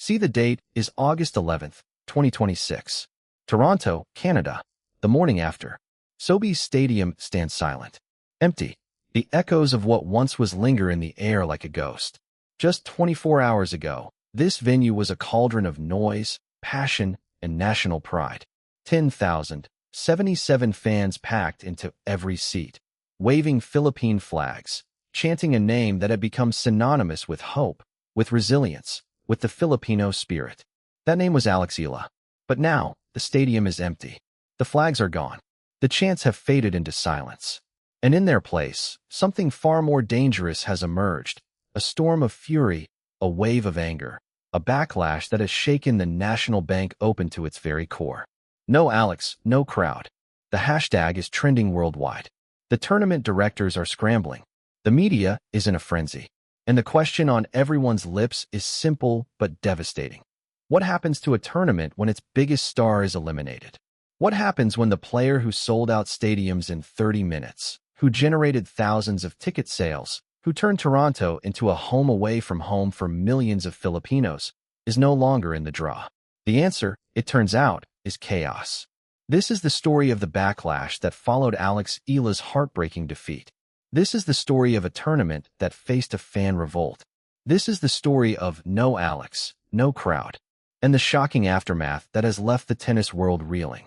See, the date is August 11th, 2026. Toronto, Canada. The morning after. Sobeys Stadium stands silent. Empty. The echoes of what once was linger in the air like a ghost. Just 24 hours ago, this venue was a cauldron of noise, passion, and national pride. 10,077 fans packed into every seat, waving Philippine flags, chanting a name that had become synonymous with hope, with resilience, with the Filipino spirit. That name was Eala. But now, the stadium is empty. The flags are gone. The chants have faded into silence. And in their place, something far more dangerous has emerged. A storm of fury, a wave of anger, a backlash that has shaken the National Bank Open to its very core. No Alex, no crowd. The hashtag is trending worldwide. The tournament directors are scrambling. The media is in a frenzy. And the question on everyone's lips is simple but devastating. What happens to a tournament when its biggest star is eliminated? What happens when the player who sold out stadiums in 30 minutes, who generated thousands of ticket sales, who turned Toronto into a home away from home for millions of Filipinos, is no longer in the draw? The answer, it turns out, is chaos. This is the story of the backlash that followed Eala's heartbreaking defeat. This is the story of a tournament that faced a fan revolt. This is the story of no Alex, no crowd, and the shocking aftermath that has left the tennis world reeling.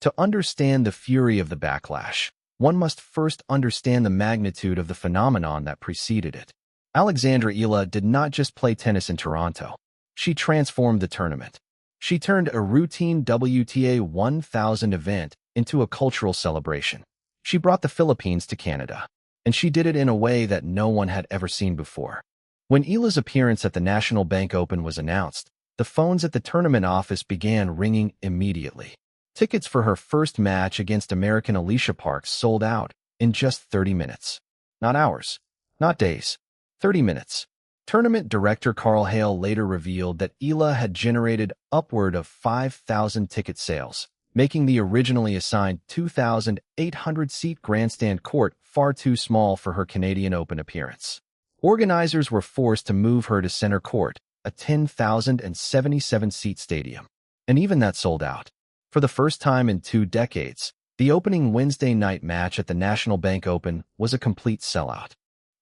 To understand the fury of the backlash, one must first understand the magnitude of the phenomenon that preceded it. Alexandra Eala did not just play tennis in Toronto. She transformed the tournament. She turned a routine WTA 1000 event into a cultural celebration. She brought the Philippines to Canada, and she did it in a way that no one had ever seen before. When Eala's appearance at the National Bank Open was announced, the phones at the tournament office began ringing immediately. Tickets for her first match against American Alicia Parks sold out in just 30 minutes. Not hours, not days, 30 minutes. Tournament director Carl Hale later revealed that Eala had generated upward of 5,000 ticket sales, making the originally assigned 2,800-seat grandstand court far too small for her Canadian Open appearance. Organizers were forced to move her to center court, a 10,077-seat stadium. And even that sold out. For the first time in 2 decades, the opening Wednesday night match at the National Bank Open was a complete sellout.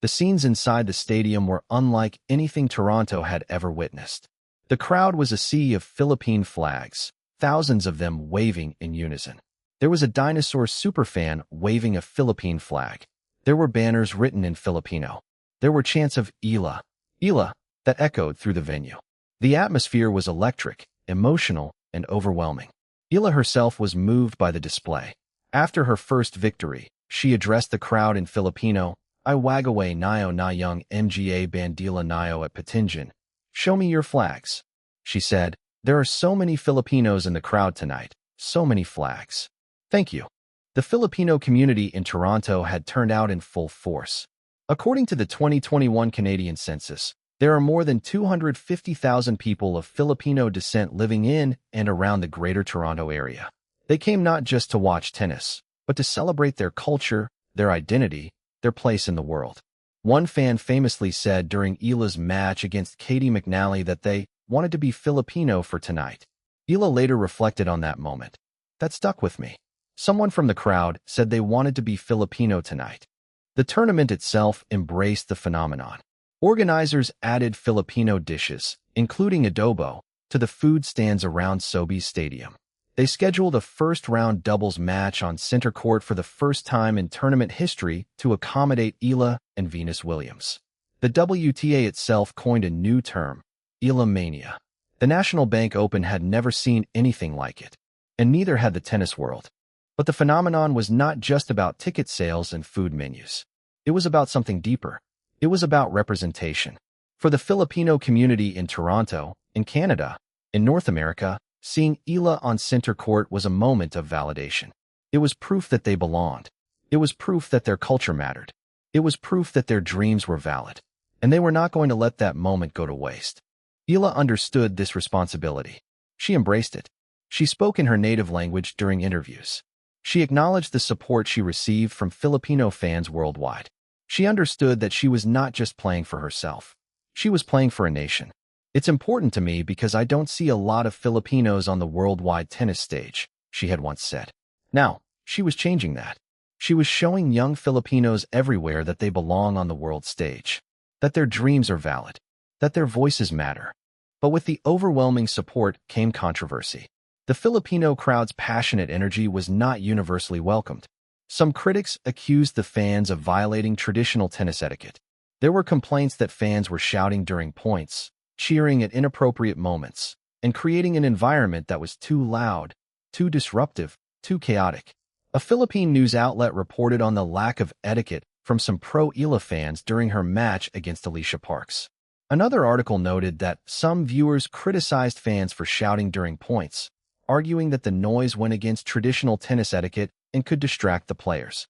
The scenes inside the stadium were unlike anything Toronto had ever witnessed. The crowd was a sea of Philippine flags, thousands of them waving in unison. There was a dinosaur superfan waving a Philippine flag. There were banners written in Filipino. There were chants of Eala, Eala, that echoed through the venue. The atmosphere was electric, emotional, and overwhelming. Eala herself was moved by the display. After her first victory, she addressed the crowd in Filipino, "I wagaway nayo na yung mga bandila nayo at Patinjan. Show me your flags." She said, "There are so many Filipinos in the crowd tonight, so many flags. Thank you." The Filipino community in Toronto had turned out in full force. According to the 2021 Canadian census, there are more than 250,000 people of Filipino descent living in and around the Greater Toronto Area. They came not just to watch tennis, but to celebrate their culture, their identity, their place in the world. One fan famously said during Eala's match against Caty McNally that they wanted to be Filipino for tonight. Eala later reflected on that moment. "That stuck with me." Someone from the crowd said they wanted to be Filipino tonight. The tournament itself embraced the phenomenon. Organizers added Filipino dishes, including adobo, to the food stands around Sobeys Stadium. They scheduled a first-round doubles match on center court for the first time in tournament history to accommodate Eala and Venus Williams. The WTA itself coined a new term, Eala Mania. The National Bank Open had never seen anything like it, and neither had the tennis world. But the phenomenon was not just about ticket sales and food menus. It was about something deeper. It was about representation. For the Filipino community in Toronto, in Canada, in North America, seeing Eala on center court was a moment of validation. It was proof that they belonged. It was proof that their culture mattered. It was proof that their dreams were valid. And they were not going to let that moment go to waste. Eala understood this responsibility. She embraced it. She spoke in her native language during interviews. She acknowledged the support she received from Filipino fans worldwide. She understood that she was not just playing for herself. She was playing for a nation. It's important to me because I don't see a lot of Filipinos on the worldwide tennis stage, she had once said. Now, she was changing that. She was showing young Filipinos everywhere that they belong on the world stage, that their dreams are valid, that their voices matter. But with the overwhelming support came controversy. The Filipino crowd's passionate energy was not universally welcomed. Some critics accused the fans of violating traditional tennis etiquette. There were complaints that fans were shouting during points, cheering at inappropriate moments, and creating an environment that was too loud, too disruptive, too chaotic. A Philippine news outlet reported on the lack of etiquette from some pro-Eala fans during her match against Alicia Parks. Another article noted that some viewers criticized fans for shouting during points, arguing that the noise went against traditional tennis etiquette and could distract the players.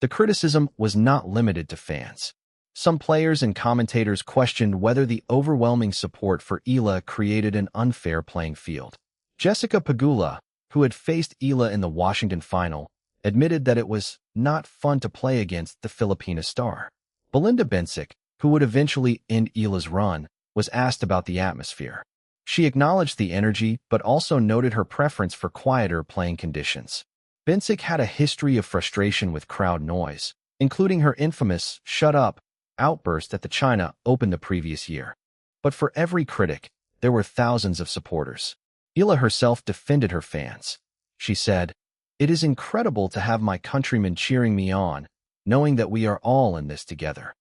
The criticism was not limited to fans. Some players and commentators questioned whether the overwhelming support for Eala created an unfair playing field. Jessica Pegula, who had faced Eala in the Washington final, admitted that it was not fun to play against the Filipina star. Belinda Bencic, who would eventually end Eala's run, was asked about the atmosphere. She acknowledged the energy but also noted her preference for quieter playing conditions. Bencic had a history of frustration with crowd noise, including her infamous "shut up" outburst at the China Open the previous year. But for every critic, there were thousands of supporters. Eala herself defended her fans. She said, "It is incredible to have my countrymen cheering me on, knowing that we are all in this together."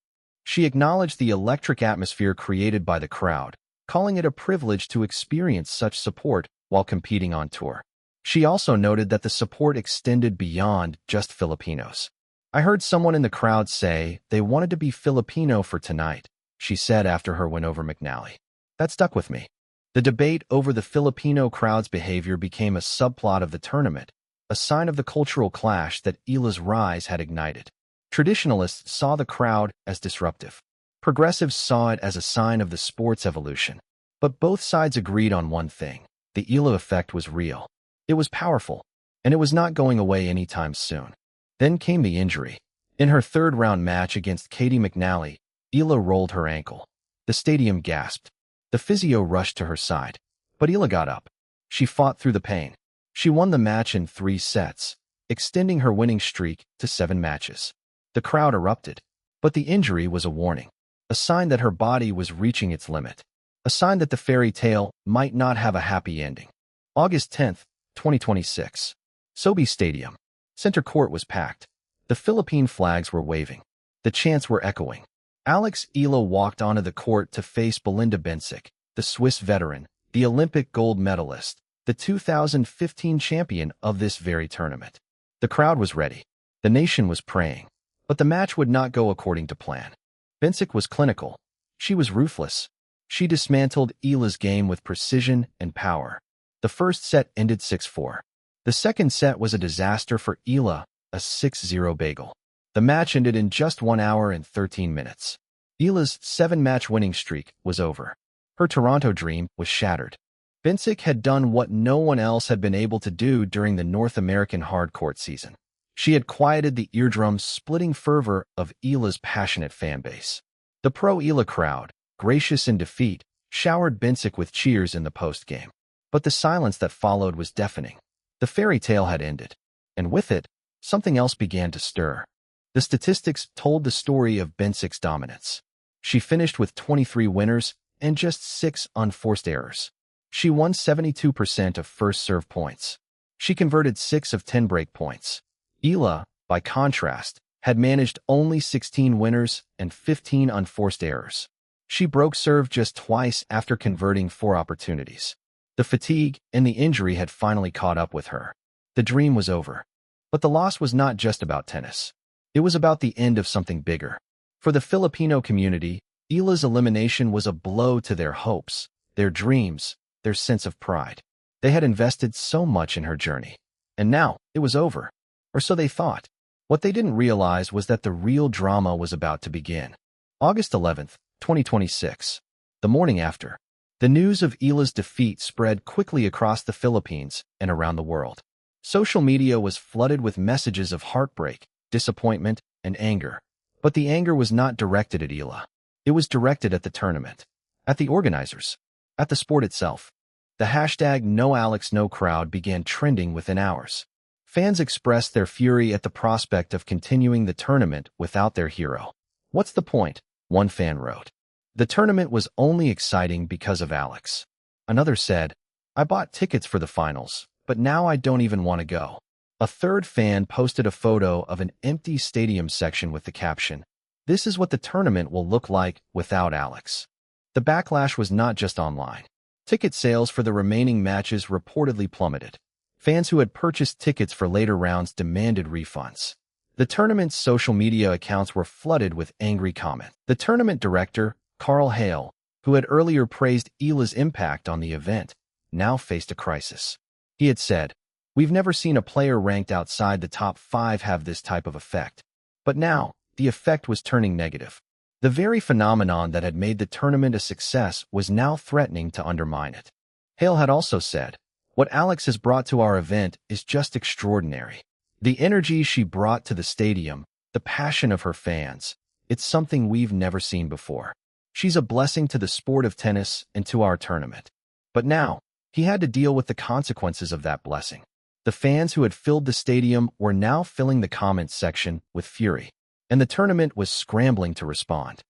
She acknowledged the electric atmosphere created by the crowd, calling it a privilege to experience such support while competing on tour. She also noted that the support extended beyond just Filipinos. "I heard someone in the crowd say they wanted to be Filipino for tonight," she said after her win over McNally. That stuck with me. The debate over the Filipino crowd's behavior became a subplot of the tournament, a sign of the cultural clash that Eala's rise had ignited. Traditionalists saw the crowd as disruptive. Progressives saw it as a sign of the sport's evolution. But both sides agreed on one thing: the Eala effect was real. It was powerful, and it was not going away anytime soon. Then came the injury. In her third-round match against Caty McNally, Eala rolled her ankle. The stadium gasped. The physio rushed to her side. But Eala got up. She fought through the pain. She won the match in 3 sets, extending her winning streak to 7 matches. The crowd erupted. But the injury was a warning, a sign that her body was reaching its limit, a sign that the fairy tale might not have a happy ending. August 10, 2026. Sobe Stadium. Center court was packed. The Philippine flags were waving. The chants were echoing. Alex Eala walked onto the court to face Belinda Bencic, the Swiss veteran, the Olympic gold medalist, the 2015 champion of this very tournament. The crowd was ready. The nation was praying. But the match would not go according to plan. Bencic was clinical. She was ruthless. She dismantled Eala's game with precision and power. The first set ended 6-4. The second set was a disaster for Eala, a 6-0 bagel. The match ended in just 1 hour and 13 minutes. Eala's 7-match winning streak was over. Her Toronto dream was shattered. Bencic had done what no one else had been able to do during the North American hardcourt season. She had quieted the eardrum-splitting fervor of Eala's passionate fanbase. The pro-Eala crowd, gracious in defeat, showered Bencic with cheers in the postgame. But the silence that followed was deafening. The fairy tale had ended, and with it, something else began to stir. The statistics told the story of Bencic's dominance. She finished with 23 winners and just 6 unforced errors. She won 72% of first serve points. She converted 6 of 10 break points. Eala, by contrast, had managed only 16 winners and 15 unforced errors. She broke serve just twice after converting 4 opportunities. The fatigue and the injury had finally caught up with her. The dream was over. But the loss was not just about tennis. It was about the end of something bigger. For the Filipino community, Eala's elimination was a blow to their hopes, their dreams, their sense of pride. They had invested so much in her journey. And now, it was over. Or so they thought. What they didn't realize was that the real drama was about to begin. August 11, 2026. The morning after. The news of Eala's defeat spread quickly across the Philippines and around the world. Social media was flooded with messages of heartbreak, disappointment, and anger. But the anger was not directed at Eala. It was directed at the tournament, at the organizers. At the sport itself, the hashtag #NoAlexNoCrowd began trending within hours. Fans expressed their fury at the prospect of continuing the tournament without their hero. "What's the point?" one fan wrote. "The tournament was only exciting because of Alex." Another said, "I bought tickets for the finals, but now I don't even want to go." A third fan posted a photo of an empty stadium section with the caption, "This is what the tournament will look like without Alex." The backlash was not just online. Ticket sales for the remaining matches reportedly plummeted. Fans who had purchased tickets for later rounds demanded refunds. The tournament's social media accounts were flooded with angry comments. The tournament director, Carl Hale, who had earlier praised Eala's impact on the event, now faced a crisis. He had said, "We've never seen a player ranked outside the top 5 have this type of effect." But now, the effect was turning negative. The very phenomenon that had made the tournament a success was now threatening to undermine it. Hale had also said, "What Alex has brought to our event is just extraordinary. The energy she brought to the stadium, the passion of her fans, it's something we've never seen before. She's a blessing to the sport of tennis and to our tournament." But now, he had to deal with the consequences of that blessing. The fans who had filled the stadium were now filling the comments section with fury, and the tournament was scrambling to respond.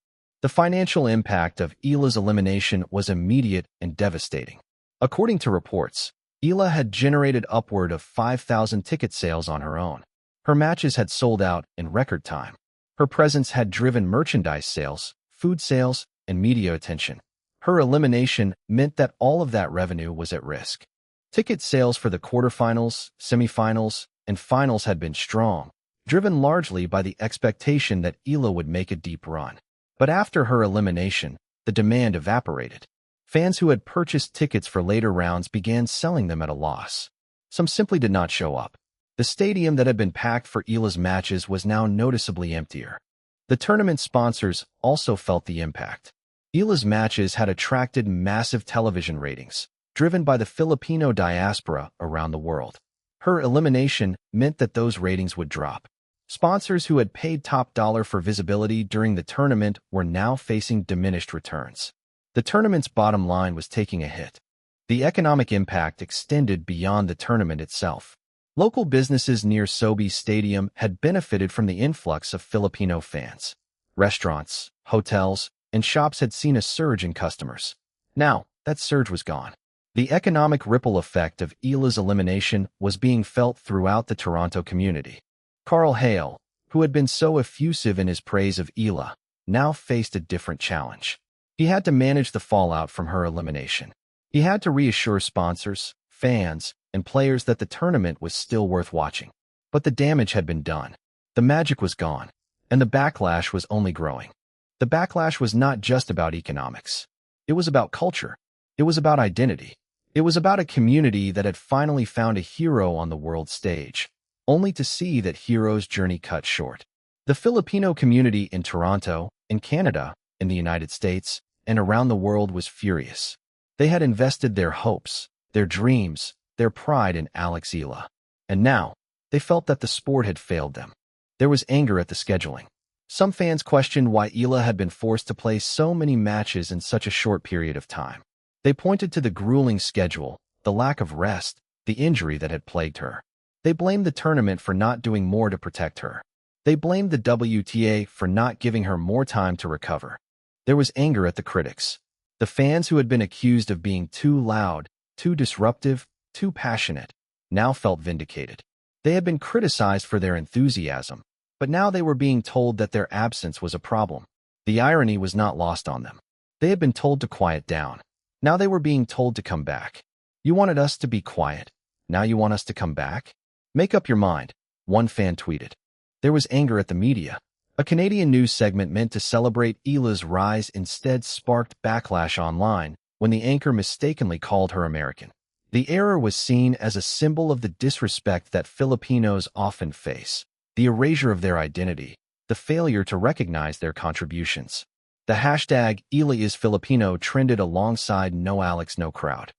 The financial impact of Eala's elimination was immediate and devastating. According to reports, Eala had generated upward of 5,000 ticket sales on her own. Her matches had sold out in record time. Her presence had driven merchandise sales, food sales, and media attention. Her elimination meant that all of that revenue was at risk. Ticket sales for the quarterfinals, semifinals, and finals had been strong, driven largely by the expectation that Eala would make a deep run. But after her elimination, the demand evaporated. Fans who had purchased tickets for later rounds began selling them at a loss. Some simply did not show up. The stadium that had been packed for Eala's matches was now noticeably emptier. The tournament sponsors also felt the impact. Eala's matches had attracted massive television ratings, driven by the Filipino diaspora around the world. Her elimination meant that those ratings would drop. Sponsors who had paid top dollar for visibility during the tournament were now facing diminished returns. The tournament's bottom line was taking a hit. The economic impact extended beyond the tournament itself. Local businesses near Sobe Stadium had benefited from the influx of Filipino fans. Restaurants, hotels, and shops had seen a surge in customers. Now, that surge was gone. The economic ripple effect of Eala's elimination was being felt throughout the Toronto community. Carl Hale, who had been so effusive in his praise of Eala, now faced a different challenge. He had to manage the fallout from her elimination. He had to reassure sponsors, fans, and players that the tournament was still worth watching. But the damage had been done. The magic was gone, and the backlash was only growing. The backlash was not just about economics. It was about culture. It was about identity. It was about a community that had finally found a hero on the world stage, only to see that hero's journey cut short. The Filipino community in Toronto, in Canada, in the United States, and around the world was furious. They had invested their hopes, their dreams, their pride in Alex Eala. And now, they felt that the sport had failed them. There was anger at the scheduling. Some fans questioned why Eala had been forced to play so many matches in such a short period of time. They pointed to the grueling schedule, the lack of rest, the injury that had plagued her. They blamed the tournament for not doing more to protect her. They blamed the WTA for not giving her more time to recover. There was anger at the critics. The fans who had been accused of being too loud, too disruptive, too passionate, now felt vindicated. They had been criticized for their enthusiasm, but now they were being told that their absence was a problem. The irony was not lost on them. They had been told to quiet down. Now they were being told to come back. "You wanted us to be quiet. Now you want us to come back? Make up your mind," one fan tweeted. There was anger at the media. A Canadian news segment meant to celebrate Eala's rise instead sparked backlash online when the anchor mistakenly called her American. The error was seen as a symbol of the disrespect that Filipinos often face, the erasure of their identity, the failure to recognize their contributions. The hashtag Eala is Filipino trended alongside #NoAlexNoCrowd.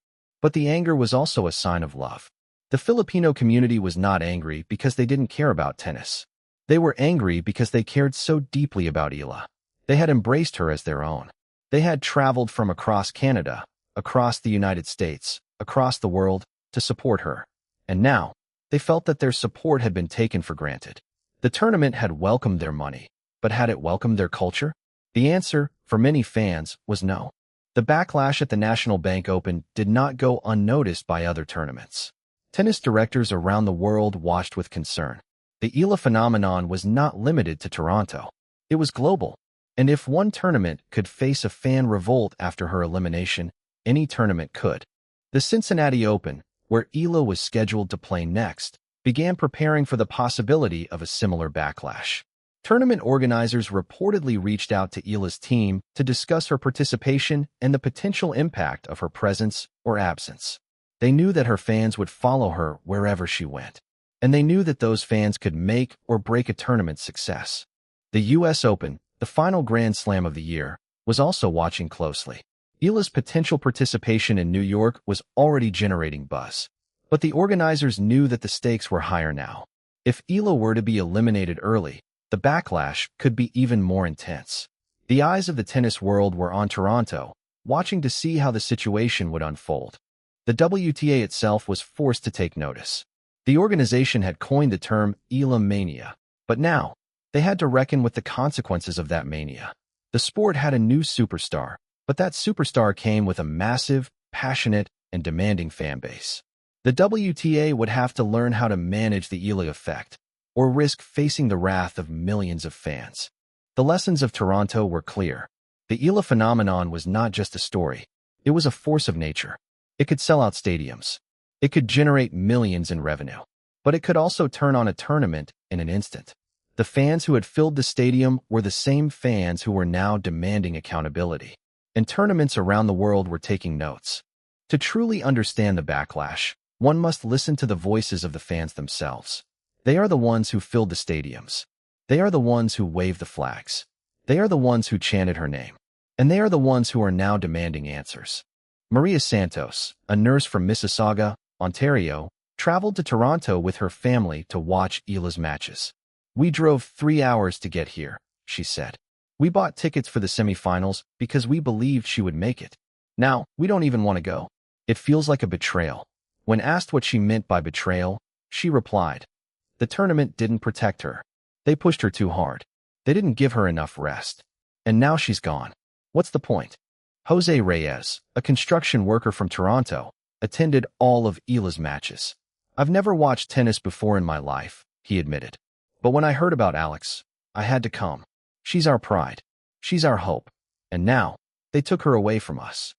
But the anger was also a sign of love. The Filipino community was not angry because they didn't care about tennis. They were angry because they cared so deeply about Eala. They had embraced her as their own. They had traveled from across Canada, across the United States, across the world, to support her. And now, they felt that their support had been taken for granted. The tournament had welcomed their money, but had it welcomed their culture? The answer, for many fans, was no. The backlash at the National Bank Open did not go unnoticed by other tournaments. Tennis directors around the world watched with concern. The Eala phenomenon was not limited to Toronto. It was global. And if one tournament could face a fan revolt after her elimination, any tournament could. The Cincinnati Open, where Eala was scheduled to play next, began preparing for the possibility of a similar backlash. Tournament organizers reportedly reached out to Eala's team to discuss her participation and the potential impact of her presence or absence. They knew that her fans would follow her wherever she went, and they knew that those fans could make or break a tournament's success. The U.S. Open, the final Grand Slam of the year, was also watching closely. Eala's potential participation in New York was already generating buzz, but the organizers knew that the stakes were higher now. If Eala were to be eliminated early, the backlash could be even more intense. The eyes of the tennis world were on Toronto, watching to see how the situation would unfold. The WTA itself was forced to take notice. The organization had coined the term Eala mania, but now, they had to reckon with the consequences of that mania. The sport had a new superstar, but that superstar came with a massive, passionate, and demanding fan base. The WTA would have to learn how to manage the Eala effect, or risk facing the wrath of millions of fans. The lessons of Toronto were clear. The Eala phenomenon was not just a story. It was a force of nature. It could sell out stadiums. It could generate millions in revenue. But it could also turn on a tournament in an instant. The fans who had filled the stadium were the same fans who were now demanding accountability. And tournaments around the world were taking notes. To truly understand the backlash, one must listen to the voices of the fans themselves. They are the ones who filled the stadiums. They are the ones who waved the flags. They are the ones who chanted her name. And they are the ones who are now demanding answers. Maria Santos, a nurse from Mississauga, Ontario, traveled to Toronto with her family to watch Eala's matches. "We drove 3 hours to get here," she said. "We bought tickets for the semifinals because we believed she would make it. Now, we don't even want to go. It feels like a betrayal." When asked what she meant by betrayal, she replied, "The tournament didn't protect her. They pushed her too hard. They didn't give her enough rest. And now she's gone. What's the point?" Jose Reyes, a construction worker from Toronto, attended all of Eala's matches. "I've never watched tennis before in my life," he admitted. "But when I heard about Alex, I had to come. She's our pride. She's our hope. And now, they took her away from us."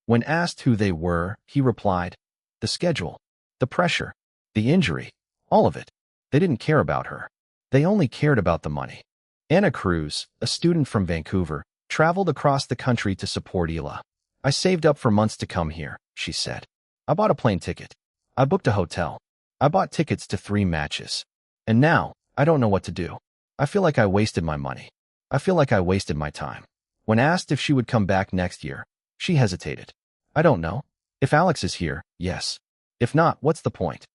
When asked who they were, he replied, "The schedule, the pressure, the injury, all of it. They didn't care about her. They only cared about the money." Anna Cruz, a student from Vancouver, traveled across the country to support Eala. "I saved up for months to come here," she said. "I bought a plane ticket. I booked a hotel. I bought tickets to 3 matches. And now, I don't know what to do. I feel like I wasted my money. I feel like I wasted my time." When asked if she would come back next year, she hesitated. "I don't know. If Alex is here, yes. If not, what's the point?"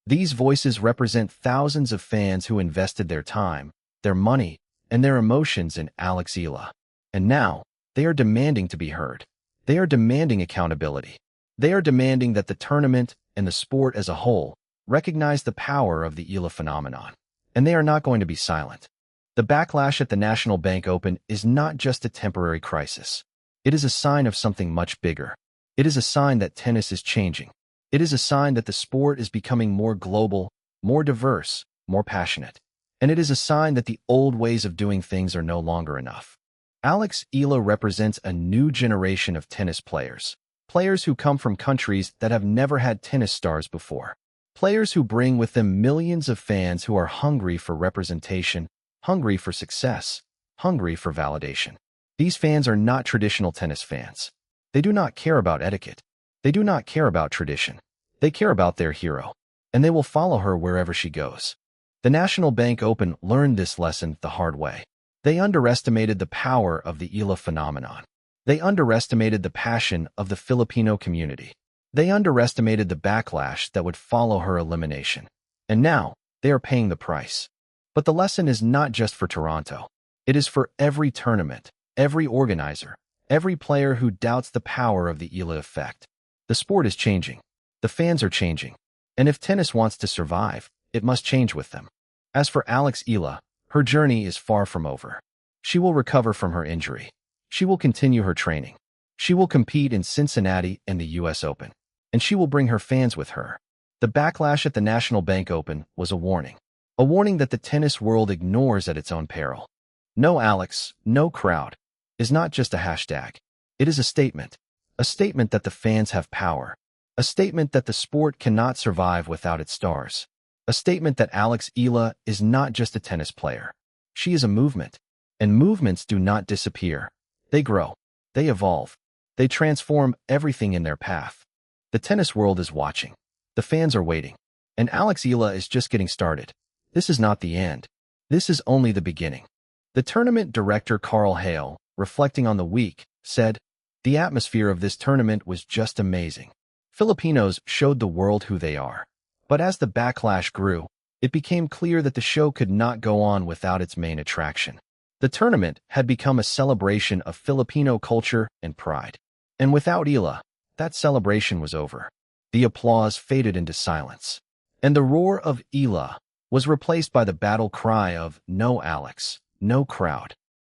These voices represent thousands of fans who invested their time, their money, and their emotions in Alex Eala. And now, they are demanding to be heard. They are demanding accountability. They are demanding that the tournament and the sport as a whole recognize the power of the Eala phenomenon. And they are not going to be silent. The backlash at the National Bank Open is not just a temporary crisis. It is a sign of something much bigger. It is a sign that tennis is changing. It is a sign that the sport is becoming more global, more diverse, more passionate. And it is a sign that the old ways of doing things are no longer enough. Alex Eala represents a new generation of tennis players. Players who come from countries that have never had tennis stars before. Players who bring with them millions of fans who are hungry for representation, hungry for success, hungry for validation. These fans are not traditional tennis fans. They do not care about etiquette. They do not care about tradition. They care about their hero, and they will follow her wherever she goes. The National Bank Open learned this lesson the hard way. They underestimated the power of the Eala phenomenon. They underestimated the passion of the Filipino community. They underestimated the backlash that would follow her elimination. And now, they are paying the price. But the lesson is not just for Toronto. It is for every tournament, every organizer, every player who doubts the power of the Eala effect. The sport is changing. The fans are changing. And if tennis wants to survive, it must change with them. As for Eala, her journey is far from over. She will recover from her injury. She will continue her training. She will compete in Cincinnati and the US Open. And she will bring her fans with her. The backlash at the National Bank Open was a warning. A warning that the tennis world ignores at its own peril. No Alex, no crowd is not just a hashtag. It is a statement. A statement that the fans have power. A statement that the sport cannot survive without its stars. A statement that Eala is not just a tennis player. She is a movement. And movements do not disappear. They grow. They evolve. They transform everything in their path. The tennis world is watching. The fans are waiting. And Eala is just getting started. This is not the end. This is only the beginning. The tournament director Carl Hale, reflecting on the week, said, "The atmosphere of this tournament was just amazing. Filipinos showed the world who they are." But as the backlash grew, it became clear that the show could not go on without its main attraction. The tournament had become a celebration of Filipino culture and pride. And without Eala, that celebration was over. The applause faded into silence. And the roar of Eala was replaced by the battle cry of "No Alex, no crowd."